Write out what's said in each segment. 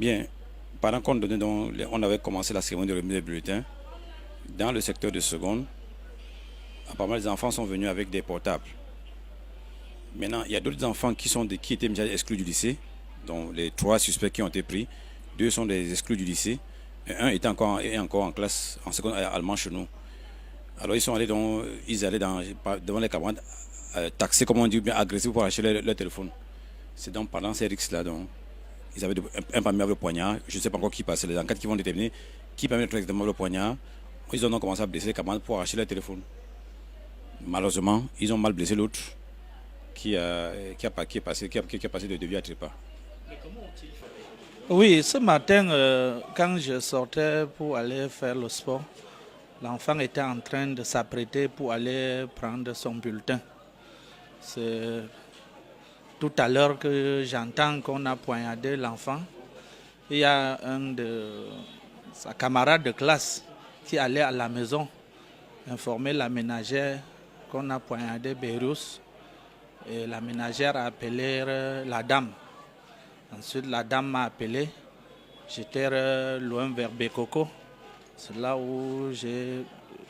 Bien, pendant qu'on donnait on avait commencé la cérémonie de remise des bulletins, dans le secteur de seconde, apparemment les enfants sont venus avec des portables. Maintenant, il y a d'autres enfants qui étaient déjà exclus du lycée, donc les trois suspects qui ont été pris, deux sont des exclus du lycée, et un est encore en classe, en seconde allemand chez nous. Alors ils allaient devant les camarades, taxer, comme on dit, bien agressifs pour acheter leur téléphone. C'est donc pendant ces risques-là, donc, ils avaient un parmi avec le poignard, je ne sais pas encore qui passait, les enquêtes qui vont déterminer qui permet exactement le poignard. Ils ont donc commencé à blesser les camarades pour acheter leur téléphone. Malheureusement, ils ont mal blessé l'autre qui est passé de devis à trépas. Oui, ce matin, quand je sortais pour aller faire le sport, l'enfant était en train de s'apprêter pour aller prendre son bulletin. C'est tout à l'heure que j'entends qu'on a poignardé l'enfant. Il y a un de sa camarade de classe qui allait à la maison informer la ménagère qu'on a poignardé Beirous. Et la ménagère a appelé la dame. Ensuite, la dame m'a appelé. J'étais loin vers Bekoko. C'est là où j'ai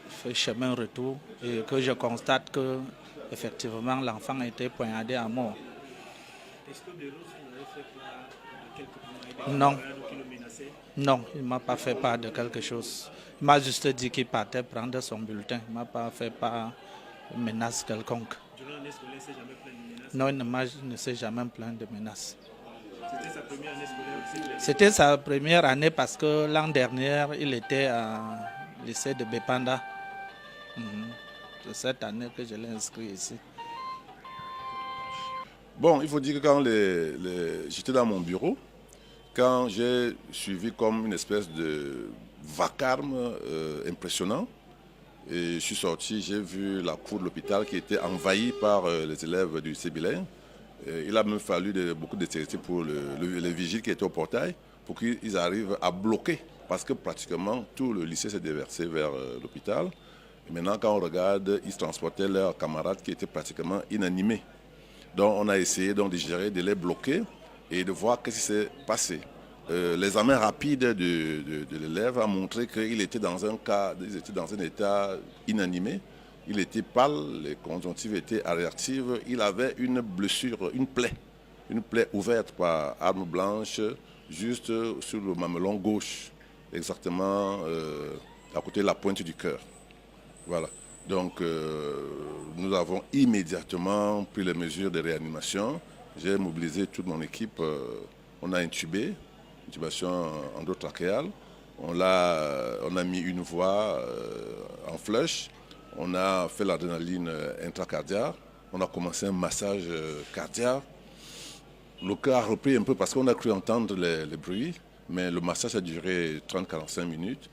fait chemin retour et que je constate que effectivement l'enfant a été poignardé à mort. Est-ce que Beirous vous avez fait part de quelque chose? Non. Non, il ne m'a pas fait part de quelque chose. Il m'a juste dit qu'il partait prendre son bulletin. Il ne m'a pas fait part de menace quelconque. Durant l'année scolaire, il ne s'est jamais plaint de menaces? Non, il ne s'est jamais plaint de menaces. C'était sa première année scolaire aussi? C'était sa première année parce que l'an dernier, il était au lycée de Bepanda. C'est cette année que je l'ai inscrit ici. Bon, il faut dire que quand j'étais dans mon bureau, quand j'ai suivi comme une espèce de vacarme impressionnant, et je suis sorti, j'ai vu la cour de l'hôpital qui était envahie par les élèves du lycée Bilaine. Il a même fallu beaucoup de dextérité pour les vigiles qui étaient au portail pour qu'ils arrivent à bloquer, parce que pratiquement tout le lycée s'est déversé vers l'hôpital. Et maintenant, quand on regarde, ils transportaient leurs camarades qui étaient pratiquement inanimés. Donc on a essayé donc de gérer, de les bloquer et de voir ce qui s'est passé. L'examen rapide de l'élève a montré qu'il était dans un état inanimé. Il était pâle, les conjonctives étaient réactives. Il avait une blessure, une plaie ouverte par arme blanche, juste sur le mamelon gauche, exactement à côté de la pointe du cœur. Voilà. Donc, nous avons immédiatement pris les mesures de réanimation. J'ai mobilisé toute mon équipe. On a intubation endotrachéale. On a mis une voie en flèche. On a fait l'adrénaline intracardiaque. On a commencé un massage cardiaque. Le cœur a repris un peu parce qu'on a cru entendre les bruits, mais le massage a duré 30-45 minutes.